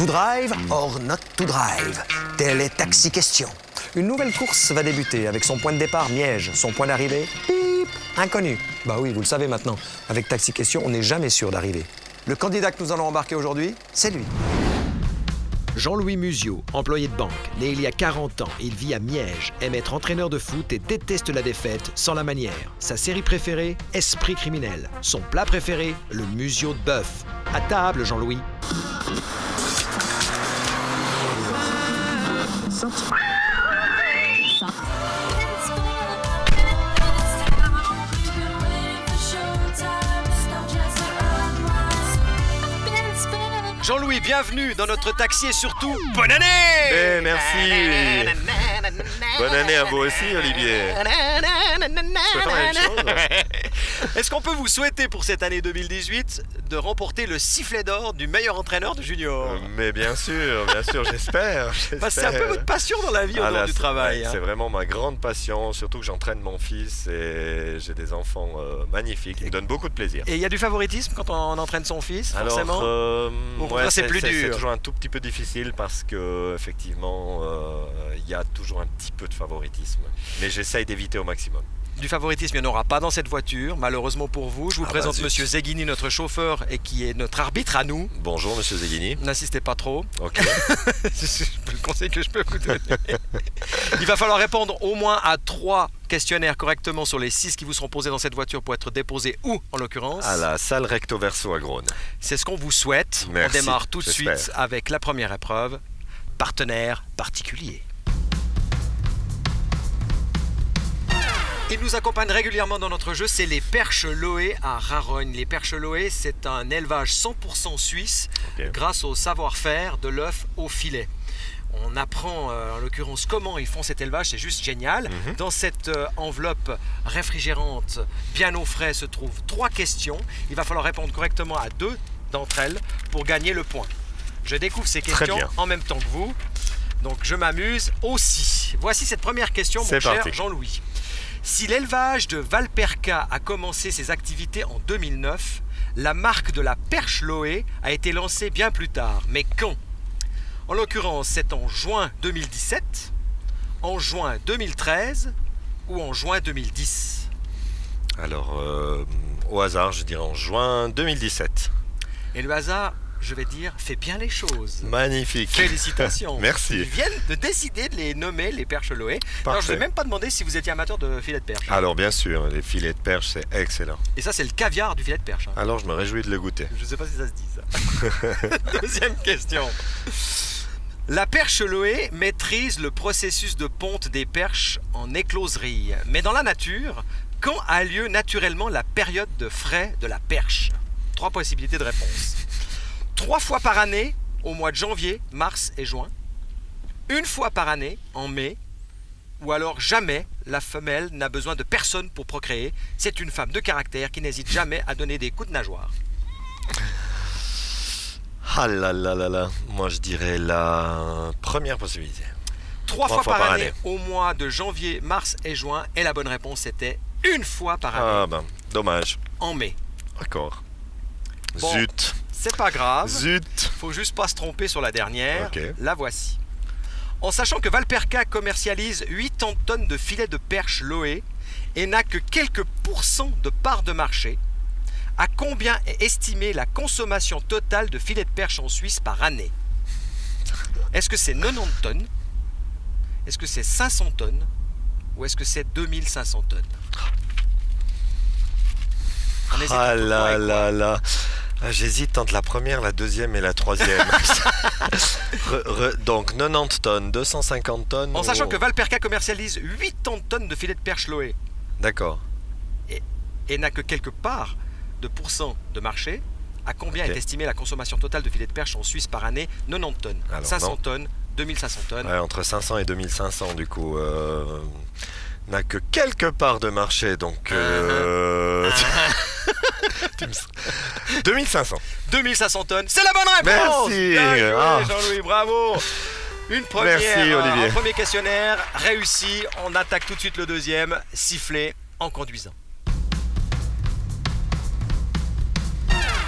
To drive or not to drive? Telle est Taxi Question. Une nouvelle course va débuter avec son point de départ Miège, son point d'arrivée bip, inconnu. Bah oui, vous le savez maintenant. Avec Taxi Question, on n'est jamais sûr d'arriver. Le candidat que nous allons embarquer aujourd'hui, c'est lui. Jean-Louis Museau, employé de banque, né il y a 40 ans, il vit à Miège, aime être entraîneur de foot et déteste la défaite sans la manière. Sa série préférée, Esprit criminel. Son plat préféré, le Museau de bœuf. À table, Jean-Louis. Jean-Louis, bienvenue dans notre taxi et surtout, bonne année! Merci! Bonne année à vous aussi, Olivier! Souhaitons la même chose. Est-ce qu'on peut vous souhaiter pour cette année 2018 de remporter le sifflet d'or du meilleur entraîneur de junior? Mais bien sûr, j'espère. C'est un peu votre passion dans la vie au dehors du travail. C'est vraiment ma grande passion, surtout que j'entraîne mon fils et j'ai des enfants magnifiques. Ils me donnent beaucoup de plaisir. Et il y a du favoritisme quand on entraîne son fils, forcément? C'est plus dur. C'est toujours un tout petit peu difficile parce que effectivement, il y a toujours un petit peu de favoritisme. Mais j'essaye d'éviter au maximum. Du favoritisme, il n'y en aura pas dans cette voiture, malhlement pour vous. Je vous présente Monsieur Zeghini, notre chauffeur et qui est notre arbitre à nous. Bonjour Monsieur Zeghini. N'insistez pas trop. Ok. C'est le conseil que je peux vous donner. Il va falloir répondre au moins à 3 questionnaires correctement sur les 6 qui vous seront posés dans cette voiture pour être déposés où, en l'occurrence? À la salle recto verso à Grosne. C'est ce qu'on vous souhaite. Merci, on démarre tout de j'espère. suite avec la première épreuve. Partenaire particulier. Il nous accompagne régulièrement dans notre jeu, c'est les perches Loé à Rarogne. Les perches Loé, c'est un élevage 100% suisse grâce au savoir-faire de l'œuf au filet. On apprend en l'occurrence comment ils font cet élevage, c'est juste génial. Dans cette enveloppe réfrigérante, bien au frais, se trouvent 3 questions. Il va falloir répondre correctement à 2 d'entre elles pour gagner le point. Je découvre ces questions en même temps que vous, donc je m'amuse aussi. Voici cette première question, mon cher Jean-Louis. Si l'élevage de Valperca a commencé ses activités en 2009, la marque de la perche Loé a été lancée bien plus tard. Mais quand? En l'occurrence, c'est en juin 2017, en juin 2013 ou en juin 2010? Alors, au hasard, je dirais en juin 2017. Et le hasard, je vais dire, fait bien les choses. Magnifique. Félicitations. Merci. Ils viennent de décider de les nommer les perches Loé. Alors, je ne vais même pas demander si vous étiez amateur de filets de perche. Alors, bien sûr, les filets de perche, c'est excellent. Et ça, c'est le caviar du filet de perche. Alors, je me réjouis de le goûter. Je ne sais pas si ça se dit, ça. Deuxième question. La perche Loé maîtrise le processus de ponte des perches en écloserie. Mais dans la nature, quand a lieu naturellement la période de frai de la perche? 3 possibilités de réponse. 3 fois par année, au mois de janvier, mars et juin. 1 fois par année, en mai. Ou alors jamais, la femelle n'a besoin de personne pour procréer. C'est une femme de caractère qui n'hésite jamais à donner des coups de nageoire. Ah là là là là. Moi, je dirais la première possibilité. 3 fois par année, au mois de janvier, mars et juin. Et la bonne réponse, c'était 1 fois par année. Ah ben, dommage. En mai. D'accord. Bon, Zut. C'est pas grave. Zut. Faut juste pas se tromper sur la dernière. Ok. La voici. En sachant que Valperca commercialise 80 tonnes de filets de perche Loé et n'a que quelques pourcents de part de marché, à combien est estimée la consommation totale de filets de perche en Suisse par année? Est-ce que c'est 90 tonnes? Est-ce que c'est 500 tonnes? Ou est-ce que c'est 2500 tonnes? Ah là là là. J'hésite entre la première, la deuxième et la troisième. Donc 90 tonnes, 250 tonnes. En sachant que Valperca commercialise 80 tonnes de filets de perche Loé. D'accord. Et n'a que quelques parts de pourcents de marché, à combien est estimée la consommation totale de filets de perche en Suisse par année? 90 tonnes, alors, 500 tonnes, 2500 tonnes. Ouais, entre 500 et 2500 du coup. N'a que quelques parts de marché, donc... 2500. 2500 tonnes, c'est la bonne réponse. Merci. Bien joué, Jean-Louis, bravo. Une première, merci, Olivier. Un premier questionnaire réussi. On attaque tout de suite le deuxième, sifflet en conduisant.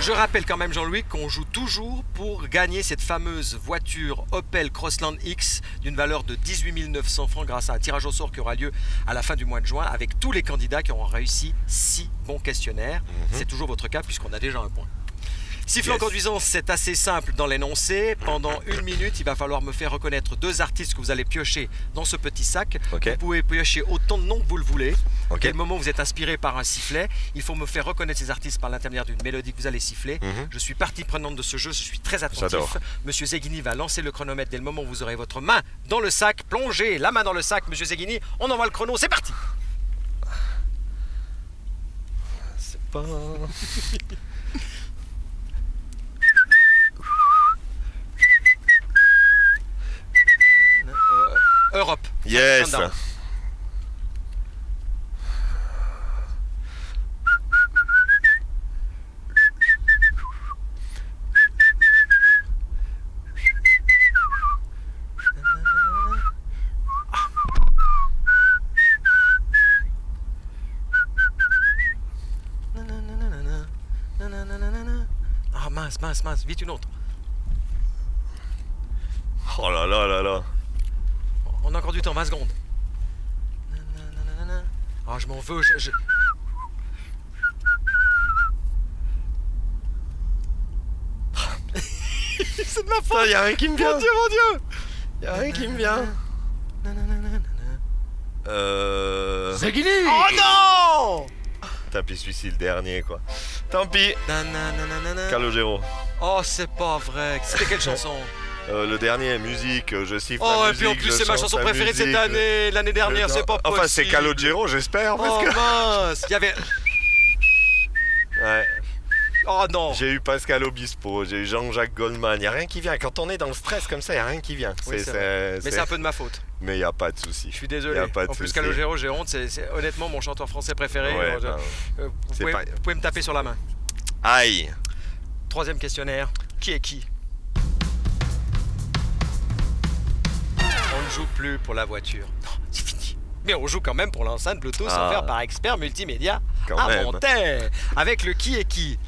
Je rappelle quand même, Jean-Louis, qu'on joue toujours pour gagner cette fameuse voiture Opel Crossland X d'une valeur de 18 900 francs grâce à un tirage au sort qui aura lieu à la fin du mois de juin avec tous les candidats qui auront réussi 6 bons questionnaires. C'est toujours votre cas puisqu'on a déjà un point. Siffler en conduisant, c'est assez simple dans l'énoncé. Pendant 1 minute, il va falloir me faire reconnaître 2 artistes que vous allez piocher dans ce petit sac. Vous pouvez piocher autant de noms que vous le voulez. Dès le moment où vous êtes inspiré par un sifflet, il faut me faire reconnaître ces artistes par l'intermédiaire d'une mélodie que vous allez siffler. Je suis partie prenante de ce jeu, je suis très attentif. J'adore. Monsieur Zeghini va lancer le chronomètre dès le moment où vous aurez votre main dans le sac. Plongez la main dans le sac, Monsieur Zeghini. On envoie le chrono, c'est parti. C'est pas... Europe. Yes. Countdown. Ah mince, vite une autre. Oh là là là là. On a encore du temps, 20 secondes. Ah, je m'en veux, C'est de ma faute. Il y a rien qui me vient. Mon Dieu. Il y a rien qui me vient. Zeghini. Oh non. Tant pis, celui-ci le dernier quoi. Tant pis. Calogero. Oh, c'est pas vrai. C'était quelle chanson? Le dernier, musique, je siffle Oh, la et puis musique, en plus, je c'est ma chante chanson la préférée de cette musique. année. L'année dernière, c'est pas possible. Enfin, c'est Calogero, j'espère. Parce Oh que... mince. Il y avait... Ouais. Oh non. J'ai eu Pascal Obispo, j'ai eu Jean-Jacques Goldman. Il n'y a rien qui vient. Quand on est dans le stress comme ça, il n'y a rien qui vient. Oui, c'est vrai. Mais c'est un peu de ma faute. Mais il n'y a pas de souci. Je suis désolé. En plus, Calogero, j'ai honte. C'est honnêtement mon chanteur français préféré. Ouais, vous pouvez me taper sur la main. Aïe. 3e questionnaire. Qui est qui? On ne joue plus pour la voiture. Non, c'est fini. Mais on joue quand même pour l'enceinte Bluetooth offerte par Expert Multimédia à Montaix. Avec le qui est qui.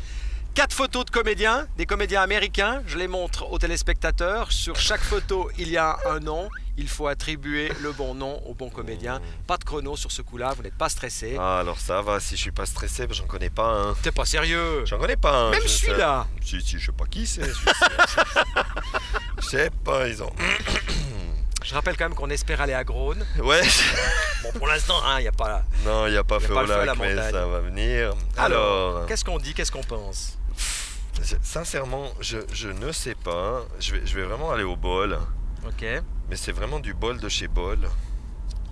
4 photos de comédiens, des comédiens américains. Je les montre aux téléspectateurs. Sur chaque photo, il y a un nom. Il faut attribuer le bon nom au bon comédien. Pas de chrono sur ce coup-là, vous n'êtes pas stressé. Ah, alors ça va, si je suis pas stressé, j'en connais pas un. T'es pas sérieux? J'en connais pas un. Même celui-là. Si, je sais pas qui c'est. Je sais pas, ils ont... Je rappelle quand même qu'on espère aller à Grosne. Ouais. Bon, pour l'instant, il n'y a pas... Non, il n'y a pas feu au lac, mais ça va venir. Alors... Qu'est-ce qu'on dit? Qu'est-ce qu'on pense? Sincèrement, je ne sais pas. Je vais vraiment aller au bol. Ok. Mais c'est vraiment du bol de chez bol.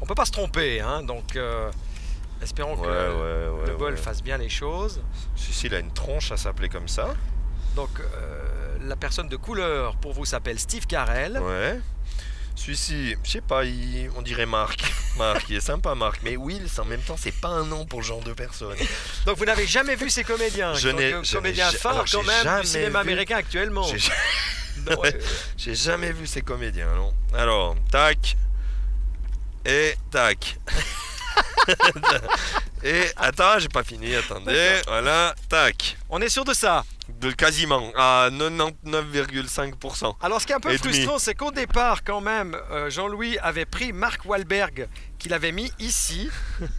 On peut pas se tromper, hein, donc espérons que le bol fasse bien les choses. Si, il a une tronche à s'appeler comme ça. Donc la personne de couleur pour vous s'appelle Steve Carell. Ouais. Celui-ci, je sais pas, on dirait Marc. Marc, il est sympa Marc. Mais Wills, en même temps, c'est pas un nom pour ce genre de personne. Donc vous n'avez jamais vu ces comédiens? Comédiens phares quand même du cinéma américain actuellement. J'ai jamais vu ces comédiens, non. Alors, tac. Et tac. Et attends, j'ai pas fini, attendez. Voilà, tac. On est sûr de ça? Quasiment, à 99,5%. Alors ce qui est un peu frustrant, c'est qu'au départ quand même, Jean-Louis avait pris Mark Wahlberg, qu'il avait mis ici,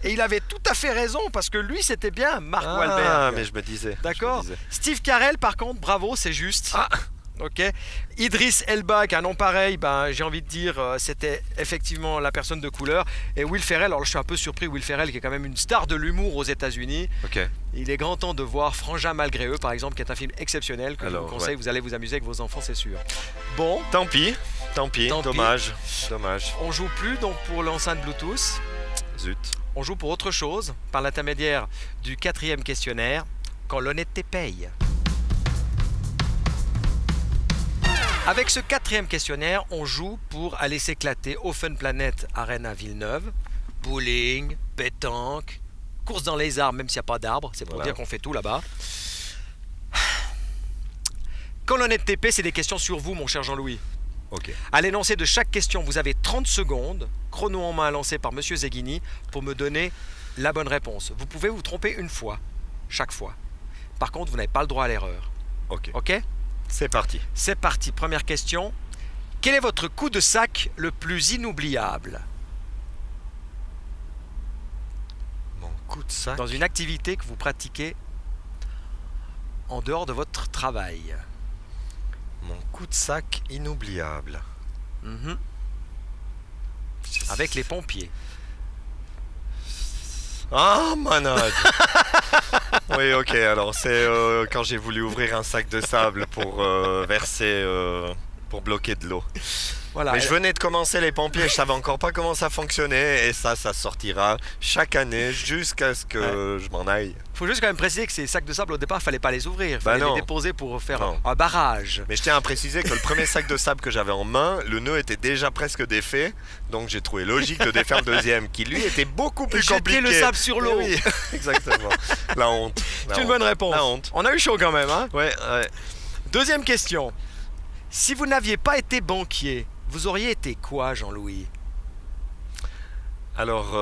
et il avait tout à fait raison, parce que lui c'était bien Mark Wahlberg. Ah, mais je me disais. D'accord. Steve Carell par contre, bravo, c'est juste. Ah. Ok. Idriss Elba, qui a un nom pareil, j'ai envie de dire, c'était effectivement la personne de couleur. Et Will Ferrell, alors je suis un peu surpris, Will Ferrell qui est quand même une star de l'humour aux États-Unis. Ok. Il est grand temps de voir Frangin malgré eux, par exemple, qui est un film exceptionnel que je vous conseille. Vous allez vous amuser avec vos enfants, c'est sûr. Bon. Tant pis. Dommage. On joue plus donc pour l'enceinte Bluetooth. Zut. On joue pour autre chose par l'intermédiaire du 4e questionnaire. Quand l'honnêteté paye. Avec ce 4e questionnaire, on joue pour aller s'éclater au Fun Planet Arena Villeneuve. Bowling, pétanque, course dans les arbres, même s'il n'y a pas d'arbres, c'est pour dire qu'on fait tout là-bas. Quand l'honnêteté paye, c'est des questions sur vous, mon cher Jean-Louis. Ok. À l'énoncé de chaque question, vous avez 30 secondes, chrono en main lancé par Monsieur Zeghini, pour me donner la bonne réponse. Vous pouvez vous tromper une fois, chaque fois. Par contre, vous n'avez pas le droit à l'erreur. Ok. Ok? C'est parti. C'est parti. Première question. Quel est votre coup de sac le plus inoubliable Mon coup de sac. dans une activité que vous pratiquez en dehors de votre travail? Mon coup de sac inoubliable. Mhm. Avec les pompiers. Ah, manade. Oui, ok. Alors, c'est quand j'ai voulu ouvrir un sac de sable pour verser, pour bloquer de l'eau. Voilà. Mais je venais de commencer les pompiers, je savais encore pas comment ça fonctionnait. Et ça sortira chaque année jusqu'à ce que je m'en aille. Faut juste quand même préciser que ces sacs de sable au départ, fallait pas les ouvrir, Bah fallait non. les déposer pour faire Non. un barrage. Mais je tiens à préciser que le premier sac de sable que j'avais en main, le nœud était déjà presque défait. Donc j'ai trouvé logique de défaire le deuxième, qui lui était beaucoup plus Jeter compliqué. le sable sur l'eau. Eh oui, exactement. La honte. La C'est une honte. bonne réponse. La honte. On a eu chaud quand même, hein? Ouais, ouais. Deuxième question. Si vous n'aviez pas été banquier, vous auriez été quoi, Jean-Louis? Alors,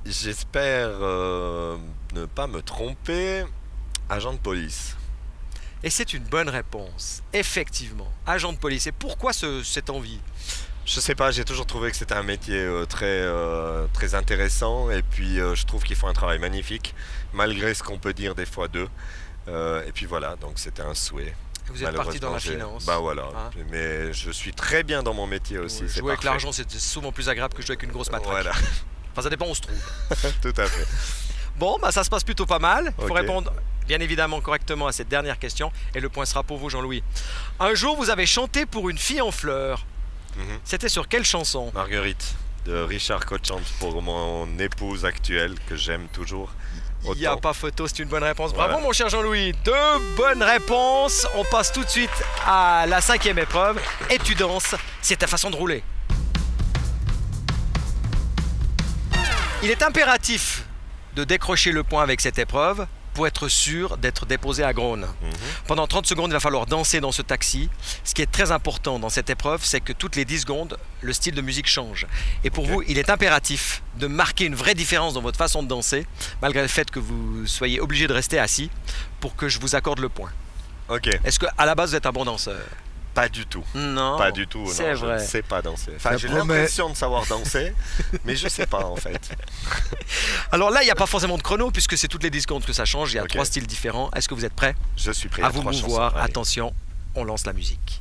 j'espère ne pas me tromper. Agent de police. Et c'est une bonne réponse. Effectivement, agent de police. Et pourquoi cette envie? Je sais pas, j'ai toujours trouvé que c'était un métier très intéressant. Et puis, je trouve qu'ils font un travail magnifique, malgré ce qu'on peut dire des fois d'eux. Et puis voilà, donc c'était un souhait. Vous êtes parti dans la Malheureusement, finance. Bah voilà, Hein? Mais je suis très bien dans mon métier aussi. c'est Jouer avec parfait. l'argent, c'est souvent plus agréable que jouer avec une grosse matraque. Voilà, Enfin, ça dépend où on se trouve. tout à fait. Bon, bah ça se passe plutôt pas mal. Il faut Ok. répondre bien évidemment correctement à cette dernière question. Et le point sera pour vous, Jean-Louis. Un jour, vous avez chanté pour une fille en fleurs. Mhm. C'était sur quelle chanson? Marguerite, de Richard Cochante pour mon épouse actuelle, que j'aime toujours. Il n'y a Autant. pas photo, c'est une bonne réponse. Voilà. Bravo mon cher Jean-Louis. Deux bonnes réponses. On passe tout de suite à la cinquième épreuve. Et tu danses, c'est ta façon de rouler. Il est impératif de décrocher le point avec cette épreuve pour être sûr d'être déposé à Grosne. Mhm. Pendant 30 secondes, il va falloir danser dans ce taxi. Ce qui est très important dans cette épreuve, c'est que toutes les 10 secondes, le style de musique change. Et pour Ok. vous, il est impératif de marquer une vraie différence dans votre façon de danser, malgré le fait que vous soyez obligé de rester assis, pour que je vous accorde le point. Ok, Est-ce qu'à la base, vous êtes un bon danseur? pas du tout. Non. Pas du tout, C'est non, vrai. je ne sais pas danser. Enfin, Ça j'ai promet. l'impression de savoir danser, mais je sais pas en fait. Alors là, il n'y a pas forcément de chrono, puisque c'est toutes les 10 secondes que ça change. Il y a Ok. 3 styles différents. Est-ce que vous êtes prêts? Je suis prêt À à vous 3 chansons. mouvoir. Allez. Attention, on lance la musique.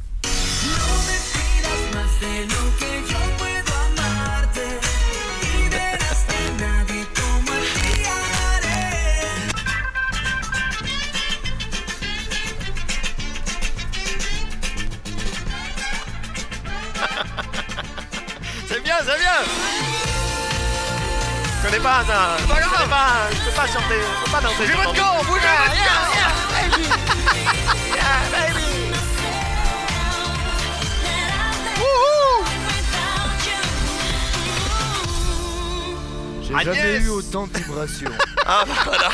C'est bien, c'est bien. Je connais pas ça. Je peux pas chanter, je peux pas danser. Bougez votre corps, bougez votre corps. J'ai Agnès jamais eu autant de vibrations. Ah bah voilà.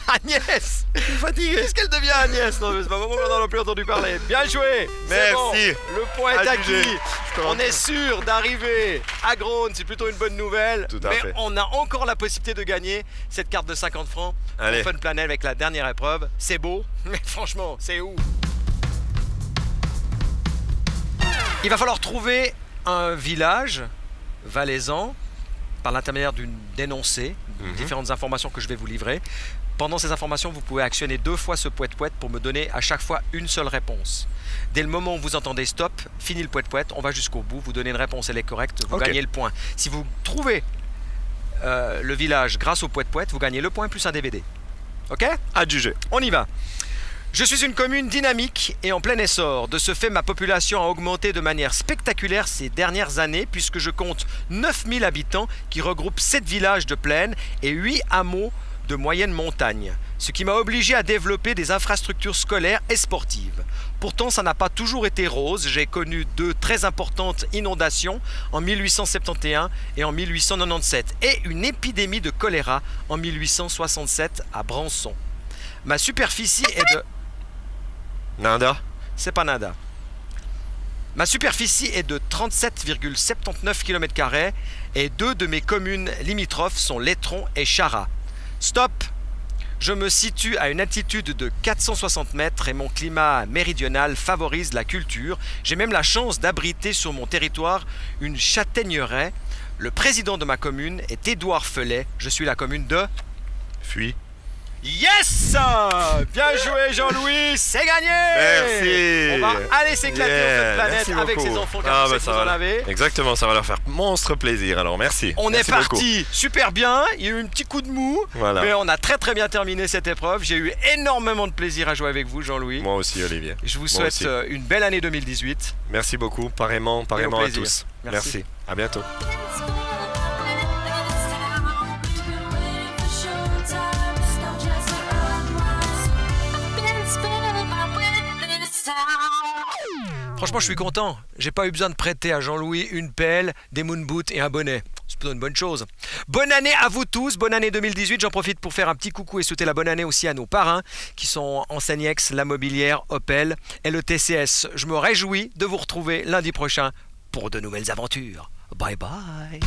Agnès, fatiguée. Qu'est-ce qu'elle devient, Agnès? Non, mais c'est pas vraiment qu'on en a plus entendu parler. Bien joué. C'est Merci. bon. Le point est Adjugé. acquis. Je te On rends- est sûr d'arriver à Grosne. C'est plutôt une bonne nouvelle. Tout à mais fait. on a encore la possibilité de gagner cette carte de 50 francs. Allez. Fun Planel avec la dernière épreuve. C'est beau, mais franchement, c'est où? Il va falloir trouver un village valaisan par l'intermédiaire d'une dénoncée, Mhm. différentes informations que je vais vous livrer. Pendant ces informations, vous pouvez actionner 2 fois ce poète-poète pour me donner à chaque fois une seule réponse. Dès le moment où vous entendez stop, fini le poète-poète, on va jusqu'au bout, vous donnez une réponse, elle est correcte, vous Ok. gagnez le point. Si vous trouvez le village grâce au poète-poète, vous gagnez le point plus un DVD. Ok? Adjugé. On y va. Je suis une commune dynamique et en plein essor. De ce fait, ma population a augmenté de manière spectaculaire ces dernières années puisque je compte 9000 habitants qui regroupent 7 villages de plaine et 8 hameaux de moyenne montagne. Ce qui m'a obligé à développer des infrastructures scolaires et sportives. Pourtant, ça n'a pas toujours été rose. J'ai connu 2 très importantes inondations en 1871 et en 1897 et une épidémie de choléra en 1867 à Branson. Ma superficie est de... Nanda. C'est pas nada. Ma superficie est de 37,79 km² et 2 de mes communes limitrophes sont Lettron et Chara. Stop! Je me situe à une altitude de 460 mètres et mon climat méridional favorise la culture. J'ai même la chance d'abriter sur mon territoire une châtaigneraie. Le président de ma commune est Édouard Felet. Je suis la commune de... Fuis. Yes! Bien joué Jean-Louis, c'est gagné! Merci. On va aller s'éclater sur cette planète Merci avec beaucoup. ses enfants car ça vous en va. avez. Exactement, ça va leur faire monstre plaisir. Alors merci. On Merci est parti super bien, il y a eu un petit coup de mou, Voilà. mais on a très très bien terminé cette épreuve. J'ai eu énormément de plaisir à jouer avec vous Jean-Louis. Moi aussi, Olivier. Je vous Moi souhaite aussi. une belle année 2018. Merci beaucoup, pareillement à plaisir. tous. Merci. À bientôt. Franchement, je suis content. J'ai pas eu besoin de prêter à Jean-Louis une pelle, des moon boots et un bonnet. C'est plutôt une bonne chose. Bonne année à vous tous, bonne année 2018. J'en profite pour faire un petit coucou et souhaiter la bonne année aussi à nos parrains qui sont Enseignex, La Mobilière, Opel et le TCS. Je me réjouis de vous retrouver lundi prochain pour de nouvelles aventures. Bye bye.